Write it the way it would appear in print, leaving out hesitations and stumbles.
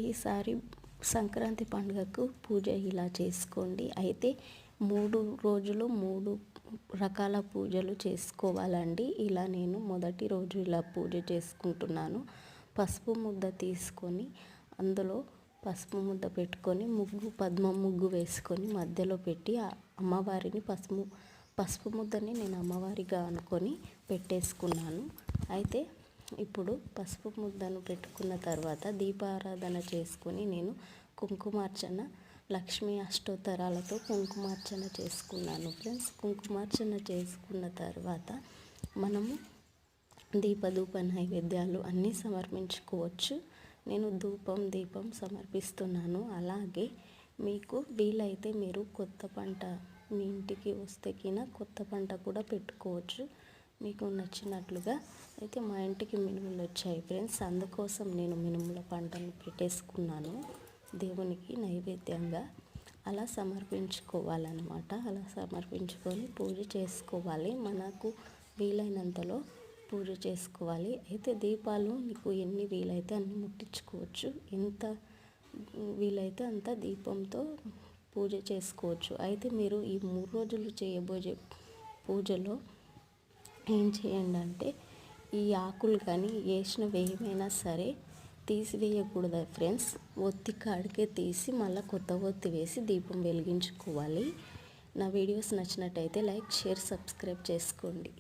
ఈసారి సంక్రాంతి పండుగకు పూజ ఇలా చేసుకోండి. అయితే 3 రోజులు 3 రకాల పూజలు చేసుకోవాలండి. ఇలా నేను మొదటి రోజు ఇలా పూజ చేసుకుంటున్నాను. పసుపు ముద్ద తీసుకొని అందులో పసుపు ముద్ద పెట్టుకొని పద్మం ముగ్గు వేసుకొని మధ్యలో పెట్టి అమ్మవారిని పసుపు ముద్దని నేను అమ్మవారిగా అనుకొని పెట్టేసుకున్నాను. అయితే ఇప్పుడు పసుపు ముద్దను పెట్టుకున్న తర్వాత దీపారాధన చేసుకొని నేను కుంకుమార్చన లక్ష్మీ అష్టోత్తరాలతో కుంకుమార్చన చేసుకున్నాను ఫ్రెండ్స్. కుంకుమార్చన చేసుకున్న తర్వాత మనము దీపధూప నైవేద్యాలు అన్నీ సమర్పించుకోవచ్చు. నేను దీపం సమర్పిస్తున్నాను. అలాగే మీకు వీలైతే మీరు కొత్త పంట మీ ఇంటికి వస్తే కొత్త పంట కూడా పెట్టుకోవచ్చు మీకు నచ్చినట్లుగా. అయితే మా ఇంటికి మినుములు వచ్చాయి ఫ్రెండ్స్, అందుకోసం నేను మినుముల పంటను పెట్టేసుకున్నాను దేవునికి నైవేద్యంగా. అలా సమర్పించుకోవాలన్నమాట. అలా సమర్పించుకొని పూజ చేసుకోవాలి. మనకు వీలైనంతలో పూజ చేసుకోవాలి. అయితే దీపాలు నీకు ఎన్ని వీలైతే అన్ని ముట్టించుకోవచ్చు. ఎంత వీలైతే అంత దీపంతో పూజ చేసుకోవచ్చు. అయితే మీరు ఈ 3 రోజులు చేయబోయే పూజలో ఏం చేయండి అంటే ఈ ఆకులు కానీ వేసినవి ఏమైనా సరే తీసివేయకూడదు ఫ్రెండ్స్. ఒత్తి కాడికే తీసి మళ్ళీ కొత్త ఒత్తి వేసి దీపం వెలిగించుకోవాలి. నా వీడియోస్ నచ్చినట్టయితే లైక్, షేర్, సబ్స్క్రైబ్ చేసుకోండి.